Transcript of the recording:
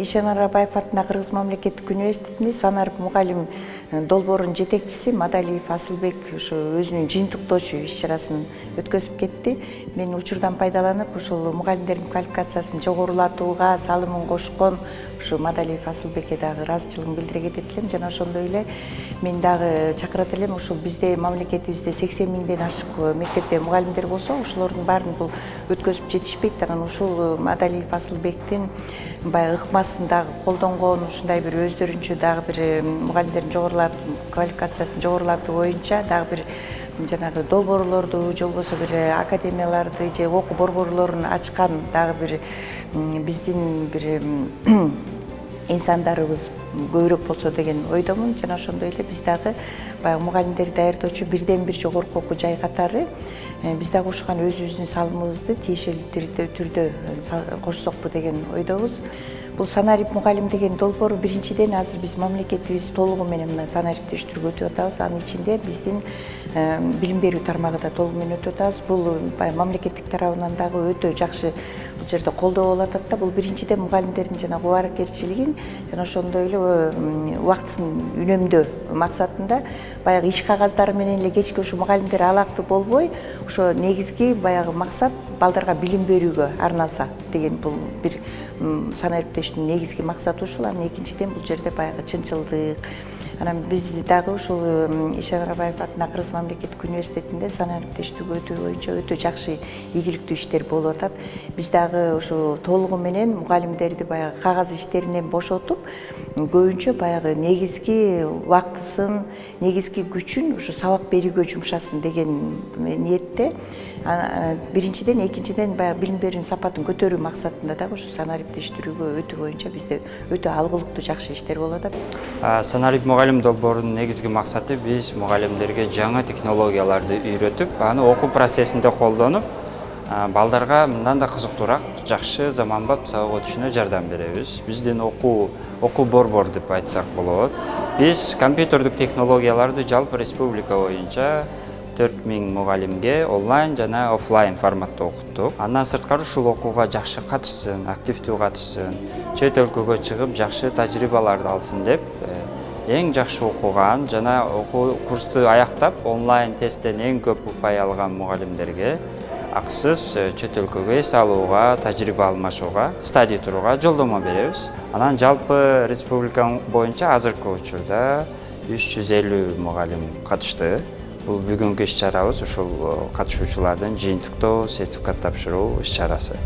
Ишенар Абаев атындагы Кыргыз мамлекеттик университетинде санарип мугалим долбоорунун жетекчиси Мадалиев Асылбек ошо өзүнүн жыйынтыктоочу иш-чарасын өткөзүп кетти. Мен учурдан пайдаланып ушул мугалимдердин квалификациясын жогорулатууга салымын кошкон ушу Мадалиев Асылбекке дагы ыраазычылыгымды билдире кетет элем. Жана ошондой эле мен дагы чакырат элем, ушул бизде мамлекетибизде 80 миңден ашык мектепте мугалимдер болсо, ошолордун баарын бул өткөзүп жетишпейт. Анан ушул Мадалиев Асылбектин баягы ыкмасын дагы колдонгон, ушундай бир өздөрүнчө дагы бир мугалимдердин квалификациясын жогорулатуу боюнча дагы бир жанагы долбоорлорду же болбосо бир академияларды же окуу борборлорун ачкан дагы бир биздин бир инсандарыбыз көбүрөөк болсо деген ойдомун. Жана ошондой эле биз дагы баягы мугалимдерди даярдоочу бирден бир жогорку окуу жай катары биз дагы ушуган өзүбүздүн салымыбызды тиешелүү түрдө кошсокпу деген ойдобуз. Бул санарип мугалим деген долбоор биринчиден азыр биз мамлекетибиз толугу менен мына санариптештирүүгө өтүп атабыз. Анын ичинде биздин билим берүү тармагы да толугу менен өтүп атабыз. Бул мамлекеттик тарабынан дагы өтө жакшы бул жерде колдоо болуп атат да. Бул биринчиден мугалимдердин жана убакыткерчилигин жана ошондой эле убактысын үнөмдөө максатында баягы иш кагаздары менен эле кечки ушу мугалимдер алактуу болбой, ошо негизги баягы максат балдарга билим берүүгө арналса деген бул бир санариптештүүнүн негизги максаты ушул. Анан экинчиден бул жерде баягы чынчылдык. Анан биз дагы ушул Ишенар Абаев атындагы Кыргыз мамлекеттик университетинде санариптештүүгө өтүү боюнча өтө жакшы ийгиликтүү иштер болуп атат. Биз дагы ушу толугу менен мугалимдерди баягы кагаз иштеринен бошотуп, көбүнчө баягы негизги убактысын, негизги күчүн ушу сабак берүүгө жумшасын деген ниетте. Биринчиден, экинчиден баягы билим берүүнүн сапатын көтөрүү максатында дагы ушу санариптештирүүгө өтүү боюнча бизде өтө алгылыктуу жакшы иштер болуп атат. Санарип мугалим долбоорунун негизги максаты биз мугалимдерге жаңы технологияларды үйрөтүп, аны окуу процессинде колдонуп, балдарга мындан да кызыктуураак, жакшы заманбап сабак өтүшүнө жардам беребиз. Биздин окуу борбор деп айтсак болот. Биз компьютердик технологияларды жалпы республика боюнча 4000 мугалимге онлайн жана офлайн форматта окуттук. Андан сырткары ушул окууга жакшы катышсын, активдүү катышсын, чет өлкөгө чыгып жакшы тажрыйбаларды алсын деп эң жакшы окуган жана окуу курсту аяктап онлайн тесттен эң көп упай алган мугалимдерге акысыз чет өлкөгө эс алууга, тажрыйба алмашууга, стадий турууга жолдомо беребиз. Анан жалпы республика боюнча азыркы учурда 350 мугалим катышты. Бул бүгүнкү иш-чарабыз ушул катышуучулардын жыйынтыктоо, сертификат тапшыруу иш-чарасы.